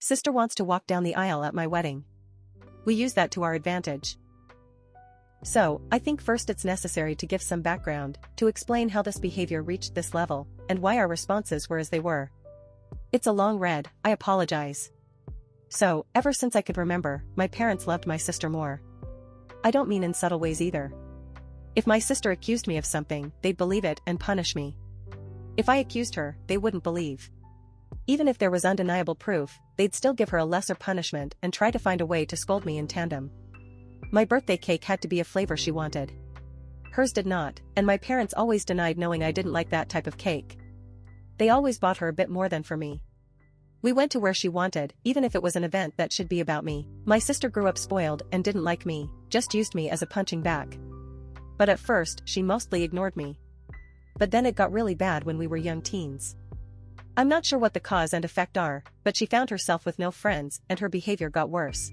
Sister wants to walk down the aisle at my wedding. We use that to our advantage. So, I think first it's necessary to give some background, to explain how this behavior reached this level, and why our responses were as they were. It's a long read, I apologize. So, ever since I could remember, my parents loved my sister more. I don't mean in subtle ways either. If my sister accused me of something, they'd believe it and punish me. If I accused her, they wouldn't believe. Even if there was undeniable proof, they'd still give her a lesser punishment and try to find a way to scold me in tandem. My birthday cake had to be a flavor she wanted. Hers did not, and my parents always denied knowing I didn't like that type of cake. They always bought her a bit more than for me. We went to where she wanted, even if it was an event that should be about me. My sister grew up spoiled and didn't like me, just used me as a punching bag. But at first, she mostly ignored me. But then it got really bad when we were young teens. I'm not sure what the cause and effect are, but she found herself with no friends and her behavior got worse.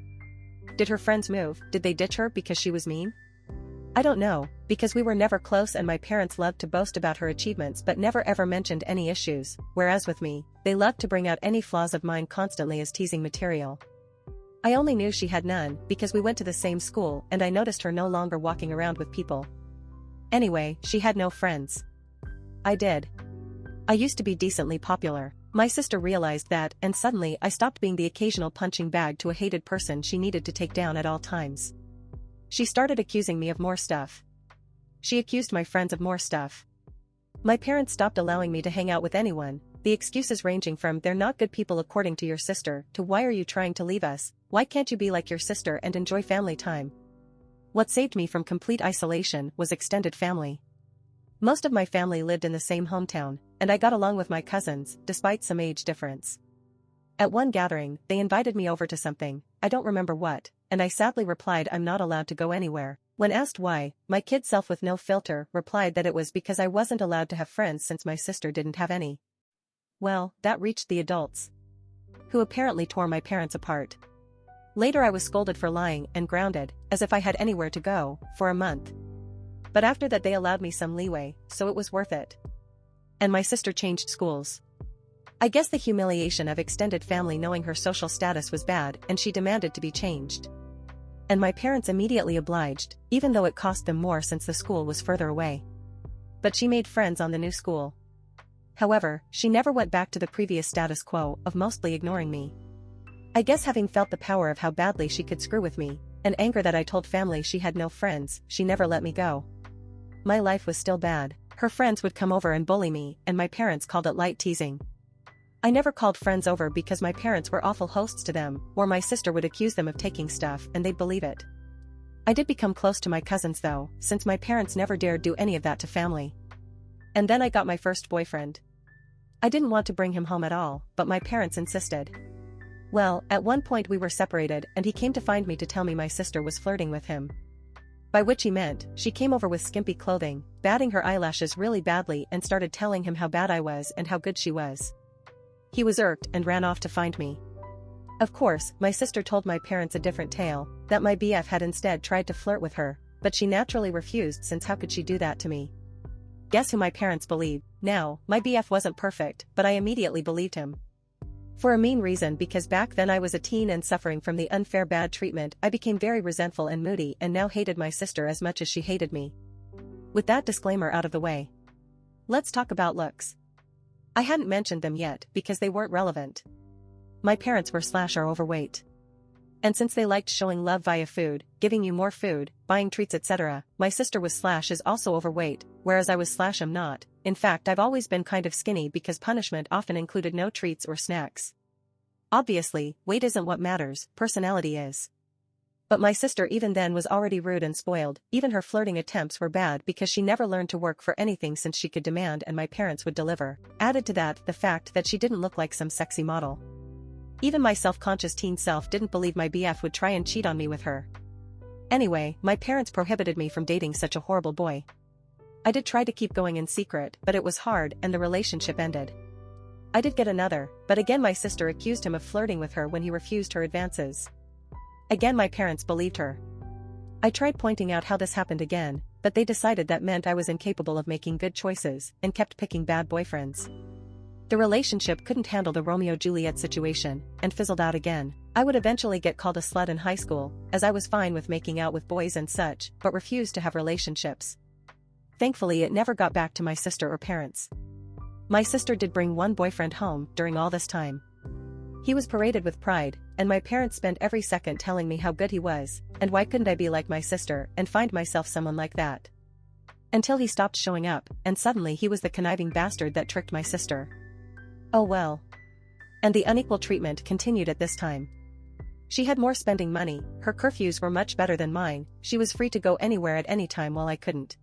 Did her friends move? Did they ditch her because she was mean? I don't know, because we were never close and my parents loved to boast about her achievements but never ever mentioned any issues, whereas with me, they loved to bring out any flaws of mine constantly as teasing material. I only knew she had none because we went to the same school and I noticed her no longer walking around with people. Anyway, she had no friends. I did. I used to be decently popular. My sister realized that, and suddenly I stopped being the occasional punching bag to a hated person she needed to take down at all times. She started accusing me of more stuff. She accused my friends of more stuff. My parents stopped allowing me to hang out with anyone, the excuses ranging from "they're not good people according to your sister" to "why are you trying to leave us, why can't you be like your sister and enjoy family time?" What saved me from complete isolation was extended family. Most of my family lived in the same hometown, and I got along with my cousins, despite some age difference. At one gathering, they invited me over to something, I don't remember what, and I sadly replied I'm not allowed to go anywhere. When asked why, my kid self with no filter replied that it was because I wasn't allowed to have friends since my sister didn't have any. Well, that reached the adults, who apparently tore my parents apart. Later I was scolded for lying and grounded, as if I had anywhere to go, for a month. But after that they allowed me some leeway, so it was worth it. And my sister changed schools. I guess the humiliation of extended family knowing her social status was bad and she demanded to be changed. And my parents immediately obliged, even though it cost them more since the school was further away. But she made friends on the new school. However, she never went back to the previous status quo of mostly ignoring me. I guess having felt the power of how badly she could screw with me, and anger that I told family she had no friends, she never let me go. My life was still bad. Her friends would come over and bully me, and my parents called it light teasing. I never called friends over because my parents were awful hosts to them, or my sister would accuse them of taking stuff and they'd believe it. I did become close to my cousins though, since my parents never dared do any of that to family. And then I got my first boyfriend. I didn't want to bring him home at all, but my parents insisted. Well, at one point we were separated and he came to find me to tell me my sister was flirting with him. By which he meant, she came over with skimpy clothing, batting her eyelashes really badly and started telling him how bad I was and how good she was. He was irked and ran off to find me. Of course, my sister told my parents a different tale, that my BF had instead tried to flirt with her, but she naturally refused since how could she do that to me? Guess who my parents believed? Now, my BF wasn't perfect, but I immediately believed him. For a mean reason because back then I was a teen and suffering from the unfair bad treatment, I became very resentful and moody and now hated my sister as much as she hated me. With that disclaimer out of the way, let's talk about looks. I hadn't mentioned them yet because they weren't relevant. My parents were / are overweight. And since they liked showing love via food, giving you more food, buying treats etc., my sister was / is also overweight, whereas I was / am not. In fact I've always been kind of skinny because punishment often included no treats or snacks. Obviously, weight isn't what matters, personality is. But my sister even then was already rude and spoiled, even her flirting attempts were bad because she never learned to work for anything since she could demand and my parents would deliver. Added to that, the fact that she didn't look like some sexy model. Even my self-conscious teen self didn't believe my BF would try and cheat on me with her. Anyway, my parents prohibited me from dating such a horrible boy. I did try to keep going in secret, but it was hard and the relationship ended. I did get another, but again my sister accused him of flirting with her when he refused her advances. Again my parents believed her. I tried pointing out how this happened again, but they decided that meant I was incapable of making good choices and kept picking bad boyfriends. The relationship couldn't handle the Romeo-Juliet situation, and fizzled out again. I would eventually get called a slut in high school, as I was fine with making out with boys and such, but refused to have relationships. Thankfully it never got back to my sister or parents. My sister did bring one boyfriend home during all this time. He was paraded with pride, and my parents spent every second telling me how good he was, and why couldn't I be like my sister and find myself someone like that. Until he stopped showing up, and suddenly he was the conniving bastard that tricked my sister. Oh well. And the unequal treatment continued at this time. She had more spending money, her curfews were much better than mine, she was free to go anywhere at any time while I couldn't.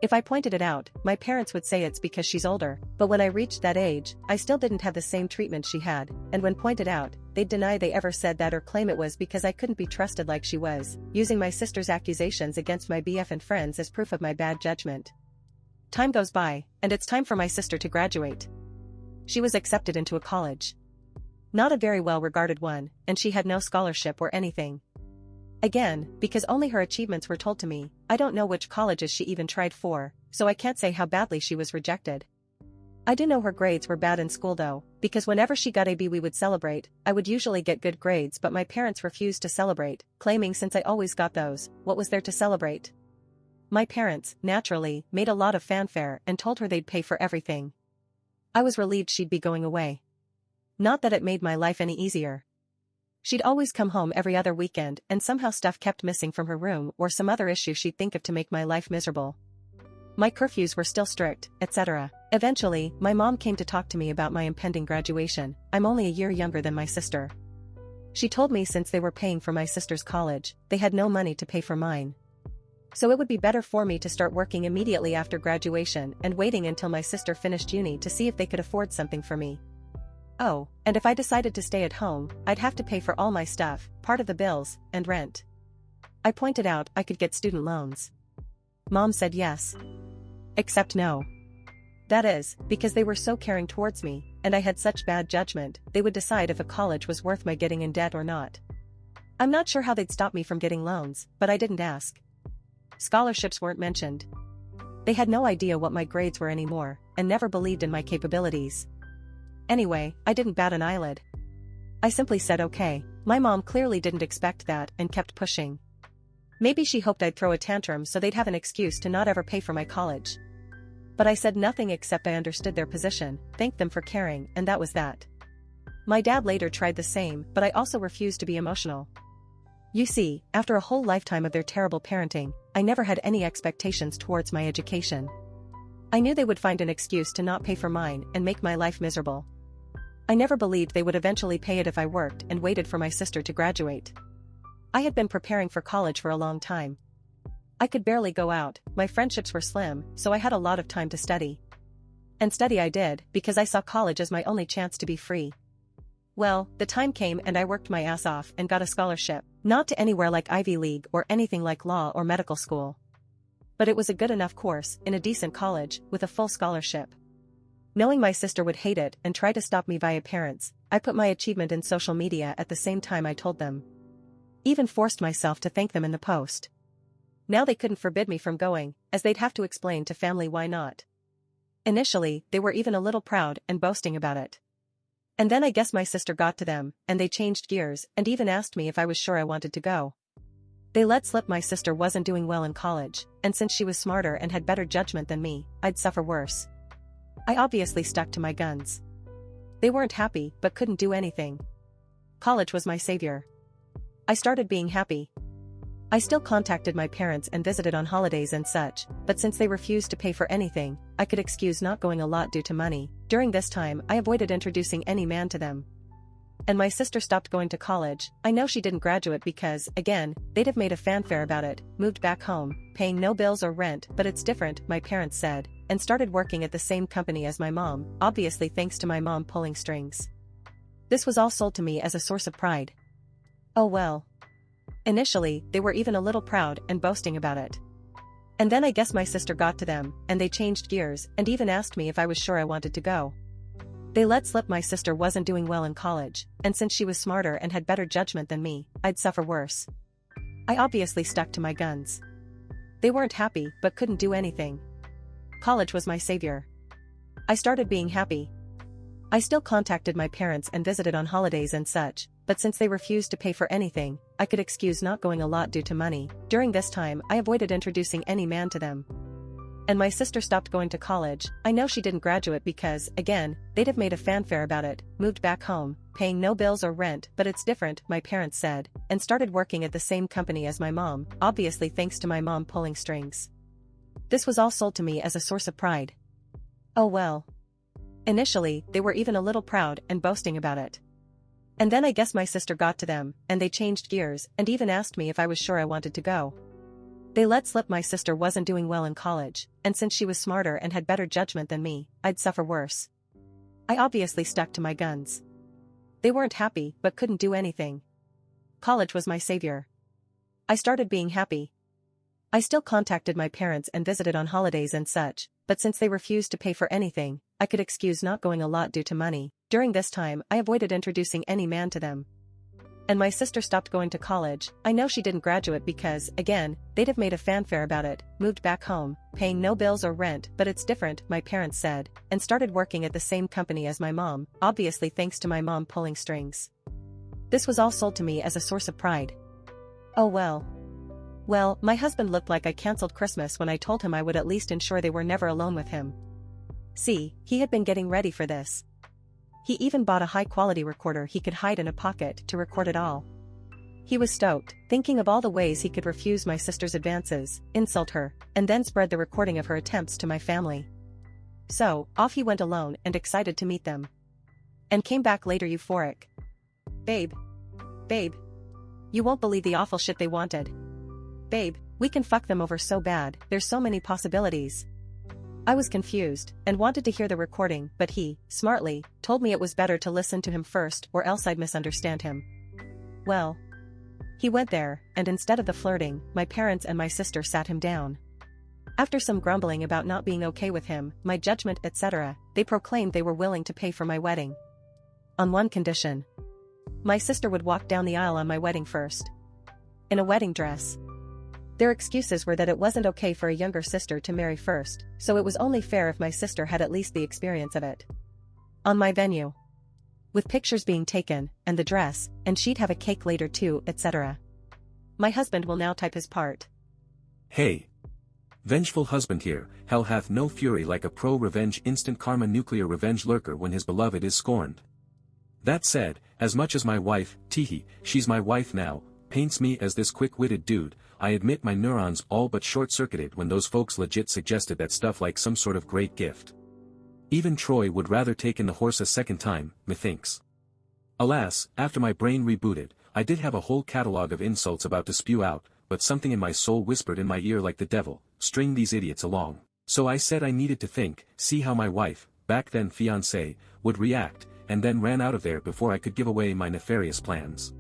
If I pointed it out, my parents would say it's because she's older, but when I reached that age, I still didn't have the same treatment she had, and when pointed out, they'd deny they ever said that or claim it was because I couldn't be trusted like she was, using my sister's accusations against my BF and friends as proof of my bad judgment. Time goes by, and it's time for my sister to graduate. She was accepted into a college. Not a very well-regarded one, and she had no scholarship or anything. Again, because only her achievements were told to me, I don't know which colleges she even tried for, so I can't say how badly she was rejected. I do know her grades were bad in school though, because whenever she got a B we would celebrate, I would usually get good grades but my parents refused to celebrate, claiming since I always got those, what was there to celebrate? My parents, naturally, made a lot of fanfare and told her they'd pay for everything. I was relieved she'd be going away. Not that it made my life any easier. She'd always come home every other weekend and somehow stuff kept missing from her room or some other issue she'd think of to make my life miserable. My curfews were still strict, etc. Eventually, my mom came to talk to me about my impending graduation. I'm only a year younger than my sister. She told me since they were paying for my sister's college, they had no money to pay for mine. So it would be better for me to start working immediately after graduation and waiting until my sister finished uni to see if they could afford something for me. Oh, and if I decided to stay at home, I'd have to pay for all my stuff, part of the bills, and rent. I pointed out I could get student loans. Mom said yes. Except no. That is, because they were so caring towards me, and I had such bad judgment, they would decide if a college was worth my getting in debt or not. I'm not sure how they'd stop me from getting loans, but I didn't ask. Scholarships weren't mentioned. They had no idea what my grades were anymore, and never believed in my capabilities. Anyway, I didn't bat an eyelid. I simply said okay. My mom clearly didn't expect that and kept pushing. Maybe she hoped I'd throw a tantrum so they'd have an excuse to not ever pay for my college. But I said nothing except I understood their position, thanked them for caring, and that was that. My dad later tried the same, but I also refused to be emotional. You see, after a whole lifetime of their terrible parenting, I never had any expectations towards my education. I knew they would find an excuse to not pay for mine and make my life miserable. I never believed they would eventually pay it if I worked and waited for my sister to graduate. I had been preparing for college for a long time. I could barely go out, my friendships were slim, so I had a lot of time to study. And study I did, because I saw college as my only chance to be free. Well, the time came and I worked my ass off and got a scholarship, not to anywhere like Ivy League or anything like law or medical school. But it was a good enough course, in a decent college, with a full scholarship. Knowing my sister would hate it and try to stop me via parents, I put my achievement in social media at the same time I told them. Even forced myself to thank them in the post. Now they couldn't forbid me from going, as they'd have to explain to family why not. Initially, they were even a little proud and boasting about it. And then I guess my sister got to them, and they changed gears and even asked me if I was sure I wanted to go. They let slip my sister wasn't doing well in college, and since she was smarter and had better judgment than me, I'd suffer worse. I obviously stuck to my guns. They weren't happy but couldn't do anything. College was my savior. I started being happy. I still contacted my parents and visited on holidays and such, but since they refused to pay for anything, I could excuse not going a lot due to money. During this time, I avoided introducing any man to them. And my sister stopped going to college. I know she didn't graduate because, again, they'd have made a fanfare about it, moved back home, paying no bills or rent, but it's different, my parents said, and started working at the same company as my mom, obviously thanks to my mom pulling strings. This was all sold to me as a source of pride. Oh well. Initially, they were even a little proud and boasting about it. And then I guess my sister got to them, and they changed gears and even asked me if I was sure I wanted to go. They let slip my sister wasn't doing well in college, and since she was smarter and had better judgment than me, I'd suffer worse. I obviously stuck to my guns. They weren't happy but couldn't do anything. College was my savior. I started being happy. I still contacted my parents and visited on holidays and such, but since they refused to pay for anything, I could excuse not going a lot due to money. During this time, I avoided introducing any man to them. And my sister stopped going to college. I know she didn't graduate because, again, they'd have made a fanfare about it, moved back home, paying no bills or rent, but it's different, my parents said, and started working at the same company as my mom, obviously thanks to my mom pulling strings. This was all sold to me as a source of pride. Oh well. Initially, they were even a little proud and boasting about it. And then I guess my sister got to them, and they changed gears, and even asked me if I was sure I wanted to go. They let slip my sister wasn't doing well in college, and since she was smarter and had better judgment than me, I'd suffer worse. I obviously stuck to my guns. They weren't happy, but couldn't do anything. College was my savior. I started being happy. I still contacted my parents and visited on holidays and such, but since they refused to pay for anything, I could excuse not going a lot due to money. During this time, I avoided introducing any man to them. And my sister stopped going to college. I know she didn't graduate because, again, they'd have made a fanfare about it, moved back home, paying no bills or rent, but it's different, my parents said, and started working at the same company as my mom, obviously thanks to my mom pulling strings. This was all sold to me as a source of pride. Oh well. Well, my husband looked like I canceled Christmas when I told him I would at least ensure they were never alone with him. See, he had been getting ready for this. He even bought a high-quality recorder he could hide in a pocket to record it all. He was stoked, thinking of all the ways he could refuse my sister's advances, insult her, and then spread the recording of her attempts to my family. So, off he went alone and excited to meet them. And came back later euphoric. Babe. You won't believe the awful shit they wanted. Babe, we can fuck them over so bad, there's so many possibilities. I was confused, and wanted to hear the recording, but he, smartly, told me it was better to listen to him first or else I'd misunderstand him. Well. He went there, and instead of the flirting, my parents and my sister sat him down. After some grumbling about not being okay with him, my judgment etc., they proclaimed they were willing to pay for my wedding. On one condition. My sister would walk down the aisle on my wedding first. In a wedding dress. Their excuses were that it wasn't okay for a younger sister to marry first, so it was only fair if my sister had at least the experience of it. On my venue. With pictures being taken, and the dress, and she'd have a cake later too, etc. My husband will now type his part. Hey. Vengeful husband here, hell hath no fury like a pro-revenge instant karma nuclear revenge lurker when his beloved is scorned. That said, as much as my wife, teehee, she's my wife now, paints me as this quick-witted dude, I admit my neurons all but short-circuited when those folks legit suggested that stuff like some sort of great gift. Even Troy would rather take in the horse a second time, methinks. Alas, after my brain rebooted, I did have a whole catalog of insults about to spew out, but something in my soul whispered in my ear like the devil, string these idiots along. So I said I needed to think, see how my wife, back then fiancée, would react, and then ran out of there before I could give away my nefarious plans.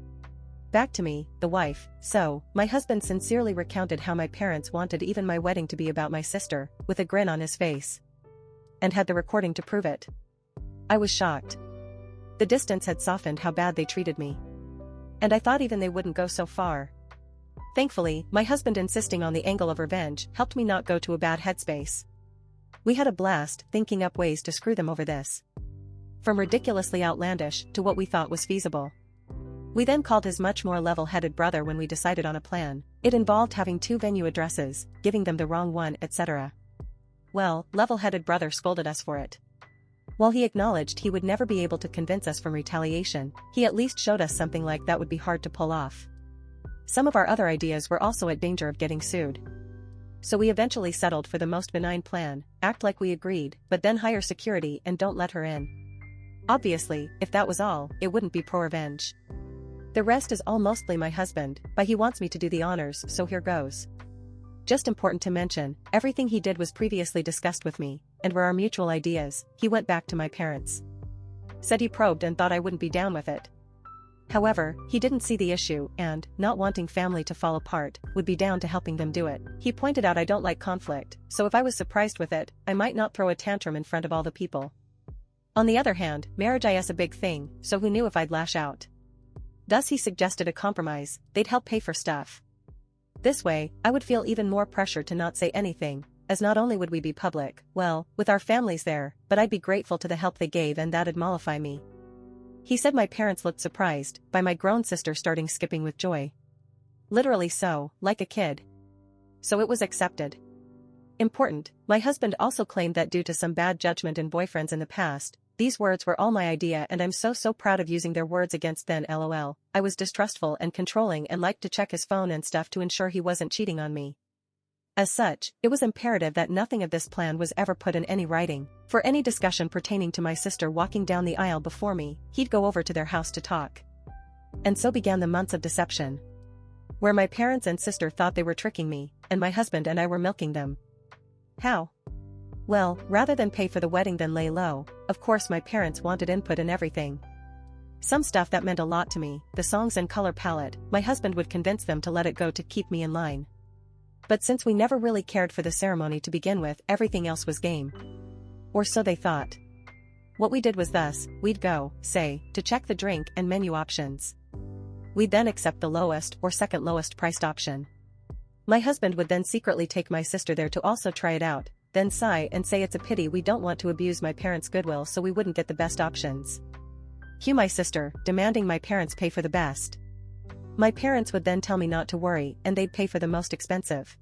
Back to me, the wife. So, my husband sincerely recounted how my parents wanted even my wedding to be about my sister, with a grin on his face. And had the recording to prove it. I was shocked. The distance had softened how bad they treated me. And I thought even they wouldn't go so far. Thankfully, my husband insisting on the angle of revenge helped me not go to a bad headspace. We had a blast thinking up ways to screw them over this. From ridiculously outlandish to what we thought was feasible. We then called his much more level-headed brother when we decided on a plan. It involved having 2 venue addresses, giving them the wrong one, etc. Well, level-headed brother scolded us for it. While he acknowledged he would never be able to convince us from retaliation, he at least showed us something like that would be hard to pull off. Some of our other ideas were also at danger of getting sued. So we eventually settled for the most benign plan, act like we agreed, but then hire security and don't let her in. Obviously, if that was all, it wouldn't be pro-revenge. The rest is all mostly my husband, but he wants me to do the honors, so here goes. Just important to mention, everything he did was previously discussed with me, and were our mutual ideas. He went back to my parents. Said he probed and thought I wouldn't be down with it. However, he didn't see the issue and, not wanting family to fall apart, would be down to helping them do it. He pointed out I don't like conflict, so if I was surprised with it, I might not throw a tantrum in front of all the people. On the other hand, marriage is a big thing, so who knew if I'd lash out. Thus he suggested a compromise, they'd help pay for stuff. This way, I would feel even more pressure to not say anything, as not only would we be public, well, with our families there, but I'd be grateful to the help they gave and that'd mollify me. He said my parents looked surprised by my grown sister starting skipping with joy. Literally so, like a kid. So it was accepted. Important, my husband also claimed that due to some bad judgment in boyfriends in the past, these words were all my idea and I'm so proud of using their words against then lol. I was distrustful and controlling and liked to check his phone and stuff to ensure he wasn't cheating on me. As such, it was imperative that nothing of this plan was ever put in any writing. For any discussion pertaining to my sister walking down the aisle before me, he'd go over to their house to talk. And so began the months of deception. Where my parents and sister thought they were tricking me, and my husband and I were milking them. How? Well, rather than pay for the wedding then lay low, of course my parents wanted input in everything. Some stuff that meant a lot to me, the songs and color palette, my husband would convince them to let it go to keep me in line. But since we never really cared for the ceremony to begin with, everything else was game. Or so they thought. What we did was thus, we'd go, say, to check the drink and menu options. We'd then accept the lowest or second lowest priced option. My husband would then secretly take my sister there to also try it out, then sigh and say it's a pity we don't want to abuse my parents' goodwill so we wouldn't get the best options. Cue my sister, demanding my parents pay for the best. My parents would then tell me not to worry and they'd pay for the most expensive.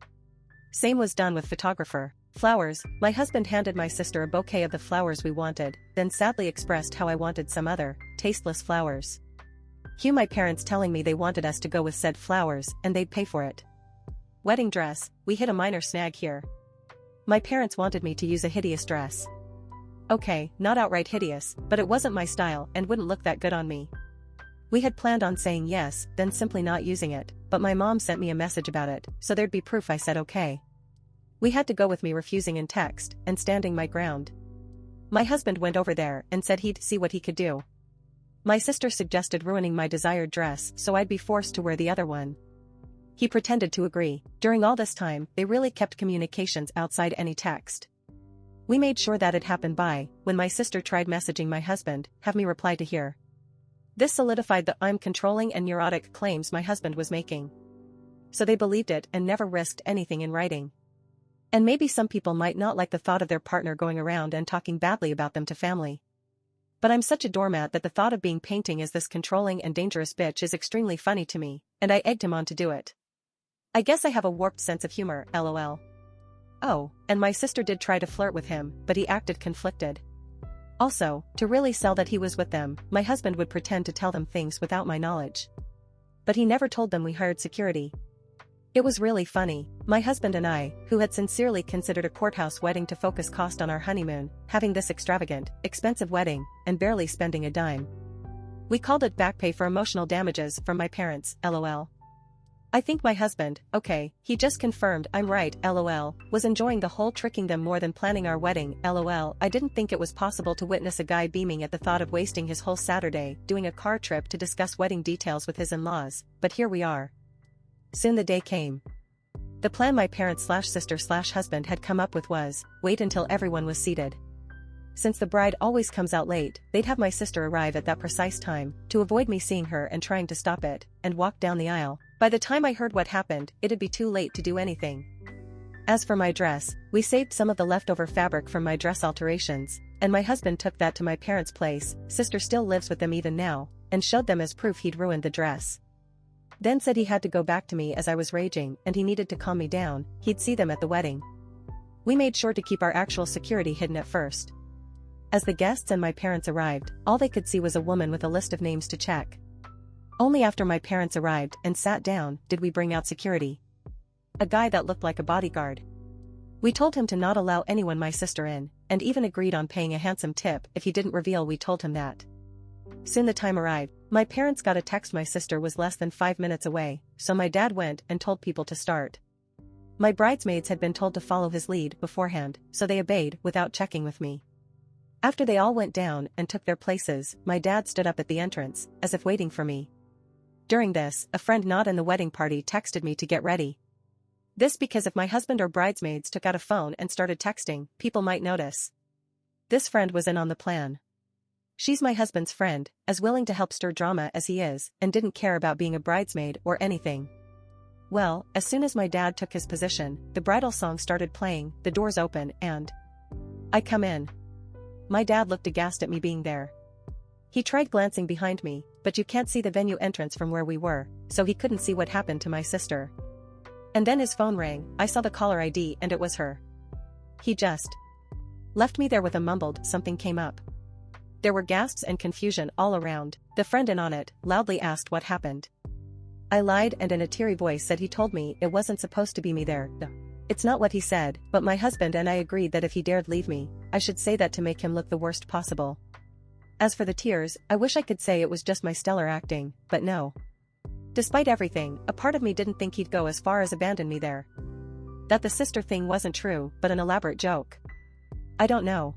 Same was done with photographer. Flowers, my husband handed my sister a bouquet of the flowers we wanted, then sadly expressed how I wanted some other, tasteless flowers. Cue my parents telling me they wanted us to go with said flowers and they'd pay for it. Wedding dress, we hit a minor snag here. My parents wanted me to use a hideous dress. Okay, not outright hideous, but it wasn't my style and wouldn't look that good on me. We had planned on saying yes, then simply not using it, but my mom sent me a message about it, so there'd be proof I said okay. We had to go with me refusing in text and standing my ground. My husband went over there and said he'd see what he could do. My sister suggested ruining my desired dress so I'd be forced to wear the other one. He pretended to agree. During all this time, they really kept communications outside any text. We made sure that it happened by, when my sister tried messaging my husband, have me reply to here. This solidified the I'm controlling and neurotic claims my husband was making. So they believed it and never risked anything in writing. And maybe some people might not like the thought of their partner going around and talking badly about them to family. But I'm such a doormat that the thought of being painting as this controlling and dangerous bitch is extremely funny to me, and I egged him on to do it. I guess I have a warped sense of humor, lol. Oh, and my sister did try to flirt with him, but he acted conflicted. Also, to really sell that he was with them, my husband would pretend to tell them things without my knowledge. But he never told them we hired security. It was really funny, my husband and I, who had sincerely considered a courthouse wedding to focus cost on our honeymoon, having this extravagant, expensive wedding, and barely spending a dime. We called it back pay for emotional damages from my parents, lol. I think my husband, okay, he just confirmed I'm right, lol, was enjoying the whole tricking them more than planning our wedding, lol. I didn't think it was possible to witness a guy beaming at the thought of wasting his whole Saturday doing a car trip to discuss wedding details with his in-laws, but here we are. Soon the day came. The plan my parents/sister/husband had come up with was, wait until everyone was seated. Since the bride always comes out late, they'd have my sister arrive at that precise time, to avoid me seeing her and trying to stop it, and walk down the aisle. By the time I heard what happened, it'd be too late to do anything. As for my dress, we saved some of the leftover fabric from my dress alterations, and my husband took that to my parents' place, sister still lives with them even now, and showed them as proof he'd ruined the dress. Then said he had to go back to me as I was raging and he needed to calm me down, he'd see them at the wedding. We made sure to keep our actual security hidden at first. As the guests and my parents arrived, all they could see was a woman with a list of names to check. Only after my parents arrived and sat down did we bring out security. A guy that looked like a bodyguard. We told him to not allow anyone my sister in, and even agreed on paying a handsome tip if he didn't reveal we told him that. Soon the time arrived, my parents got a text my sister was less than 5 minutes away, so my dad went and told people to start. My bridesmaids had been told to follow his lead beforehand, so they obeyed without checking with me. After they all went down and took their places, my dad stood up at the entrance, as if waiting for me. During this, a friend not in the wedding party texted me to get ready. This because if my husband or bridesmaids took out a phone and started texting, people might notice. This friend was in on the plan. She's my husband's friend, as willing to help stir drama as he is, and didn't care about being a bridesmaid or anything. Well, as soon as my dad took his position, the bridal song started playing, the doors open and I come in. My dad looked aghast at me being there. He tried glancing behind me, but you can't see the venue entrance from where we were, so he couldn't see what happened to my sister. And then his phone rang, I saw the caller ID and it was her. He just left me there with a mumbled something came up. There were gasps and confusion all around. The friend in on it loudly asked what happened. I lied and in a teary voice said he told me it wasn't supposed to be me there. It's not what he said, but my husband and I agreed that if he dared leave me, I should say that to make him look the worst possible. As for the tears, I wish I could say it was just my stellar acting, but no. Despite everything, a part of me didn't think he'd go as far as abandon me there. That the sister thing wasn't true, but an elaborate joke. I don't know.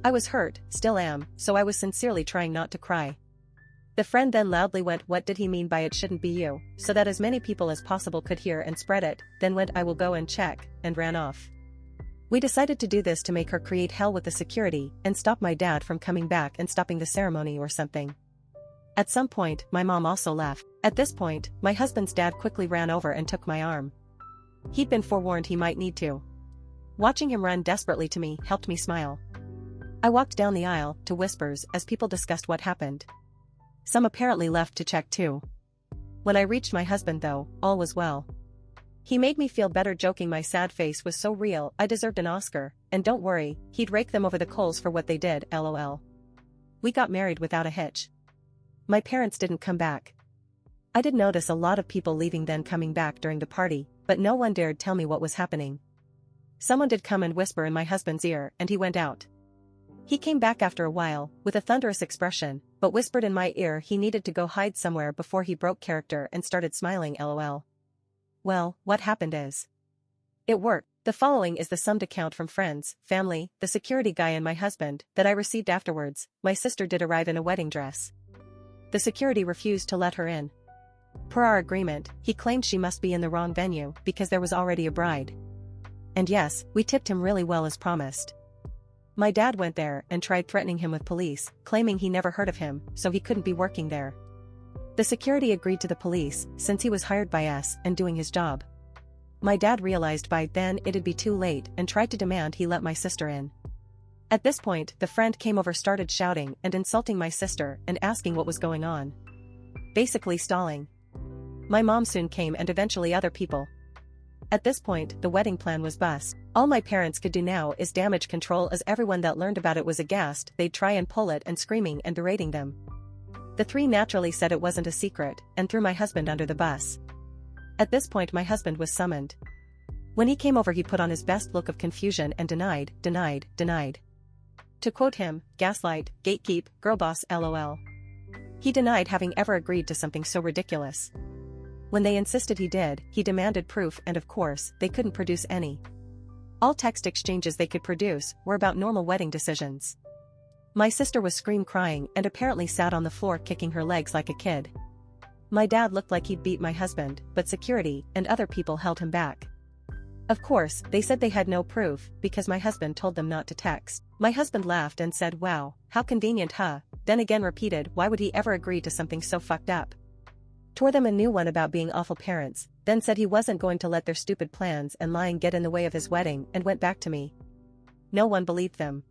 I was hurt, still am, so I was sincerely trying not to cry. The friend then loudly went, what did he mean by it shouldn't be you, so that as many people as possible could hear and spread it, then went I will go and check, and ran off. We decided to do this to make her create hell with the security and stop my dad from coming back and stopping the ceremony or something. At some point, my mom also left. At this point, my husband's dad quickly ran over and took my arm. He'd been forewarned he might need to. Watching him run desperately to me helped me smile. I walked down the aisle to whispers as people discussed what happened. Some apparently left to check too. When I reached my husband though, all was well. He made me feel better, joking my sad face was so real I deserved an Oscar, and don't worry, he'd rake them over the coals for what they did, lol. We got married without a hitch. My parents didn't come back. I did notice a lot of people leaving then coming back during the party, but no one dared tell me what was happening. Someone did come and whisper in my husband's ear and he went out. He came back after a while, with a thunderous expression, but whispered in my ear he needed to go hide somewhere before he broke character and started smiling, lol. Well, what happened is, it worked. The following is the summed account from friends, family, the security guy and my husband that I received afterwards. My sister did arrive in a wedding dress. The security refused to let her in. Per our agreement, he claimed she must be in the wrong venue because there was already a bride. And yes, we tipped him really well as promised. My dad went there and tried threatening him with police, claiming he never heard of him, so he couldn't be working there. The security agreed to the police, since he was hired by us and doing his job. My dad realized by then it'd be too late and tried to demand he let my sister in. At this point, the friend came over, started shouting and insulting my sister and asking what was going on. Basically stalling. My mom soon came and eventually other people. At this point, the wedding plan was bust. All my parents could do now is damage control, as everyone that learned about it was aghast. They'd try and pull it and screaming and berating them. The three naturally said it wasn't a secret and threw my husband under the bus. At this point my husband was summoned. When he came over he put on his best look of confusion and denied. To quote him, gaslight, gatekeep, girlboss, lol. He denied having ever agreed to something so ridiculous. When they insisted he did, he demanded proof and of course, they couldn't produce any. All text exchanges they could produce were about normal wedding decisions. My sister was crying and apparently sat on the floor kicking her legs like a kid. My dad looked like he'd beat my husband, but security and other people held him back. Of course, they said they had no proof because my husband told them not to text. My husband laughed and said, wow, how convenient, huh? Then again repeated, why would he ever agree to something so fucked up? Tore them a new one about being awful parents, then said he wasn't going to let their stupid plans and lying get in the way of his wedding and went back to me. No one believed them.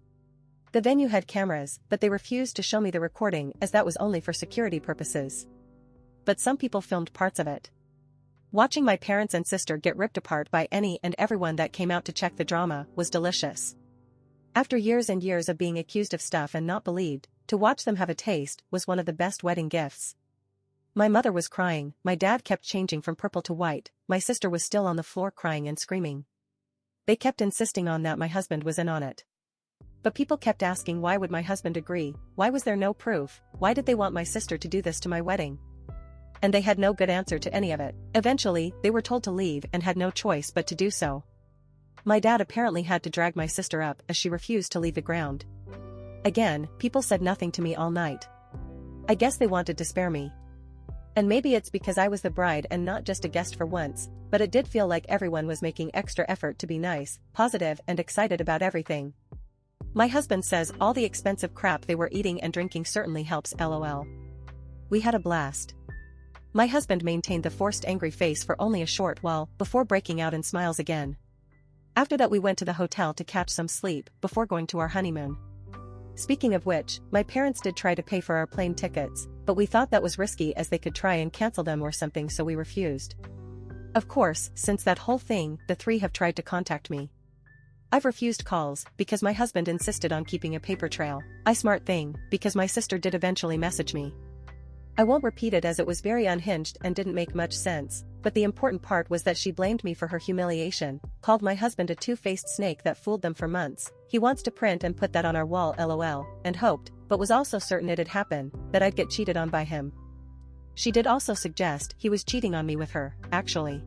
The venue had cameras, but they refused to show me the recording as that was only for security purposes. But some people filmed parts of it. Watching my parents and sister get ripped apart by any and everyone that came out to check the drama was delicious. After years and years of being accused of stuff and not believed, to watch them have a taste was one of the best wedding gifts. My mother was crying, my dad kept changing from purple to white, my sister was still on the floor crying and screaming. They kept insisting on that my husband was in on it. But people kept asking why would my husband agree, why was there no proof, why did they want my sister to do this to my wedding? And they had no good answer to any of it. Eventually, they were told to leave and had no choice but to do so. My dad apparently had to drag my sister up as she refused to leave the ground. Again, people said nothing to me all night. I guess they wanted to spare me. And maybe it's because I was the bride and not just a guest for once, but it did feel like everyone was making extra effort to be nice, positive and excited about everything. My husband says all the expensive crap they were eating and drinking certainly helps, lol. We had a blast. My husband maintained the forced angry face for only a short while before breaking out in smiles again. After that we went to the hotel to catch some sleep before going to our honeymoon. Speaking of which, my parents did try to pay for our plane tickets, but we thought that was risky as they could try and cancel them or something, so we refused. Of course, since that whole thing, the three have tried to contact me. I've refused calls because my husband insisted on keeping a paper trail. Smart thing, because my sister did eventually message me. I won't repeat it as it was very unhinged and didn't make much sense, but the important part was that she blamed me for her humiliation, called my husband a two-faced snake that fooled them for months. He wants to print and put that on our wall lol, and hoped, but was also certain it'd happen, that I'd get cheated on by him. She did also suggest he was cheating on me with her, actually.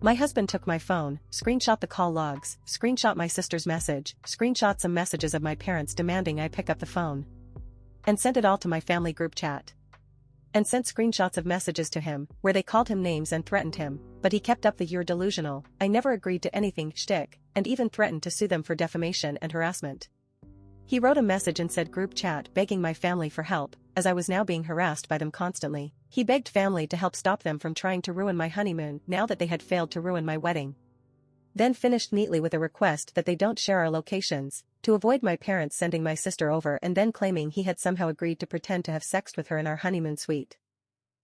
My husband took my phone, screenshot the call logs, screenshot my sister's message, screenshot some messages of my parents demanding I pick up the phone, and sent it all to my family group chat. And sent screenshots of messages to him, where they called him names and threatened him, but he kept up the "you're delusional, I never agreed to anything" shtick, and even threatened to sue them for defamation and harassment. He wrote a message and said group chat begging my family for help, as I was now being harassed by them constantly. He begged family to help stop them from trying to ruin my honeymoon now that they had failed to ruin my wedding. Then finished neatly with a request that they don't share our locations, to avoid my parents sending my sister over, and then claiming he had somehow agreed to pretend to have sex with her in our honeymoon suite.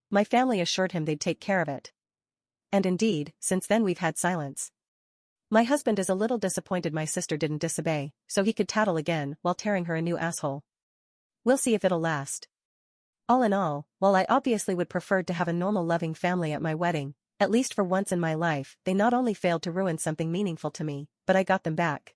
My family assured him they'd take care of it. And indeed, since then we've had silence. My husband is a little disappointed my sister didn't disobey, so he could tattle again while tearing her a new asshole. We'll see if it'll last. All in all, while I obviously would prefer to have a normal loving family at my wedding, at least for once in my life, they not only failed to ruin something meaningful to me, but I got them back.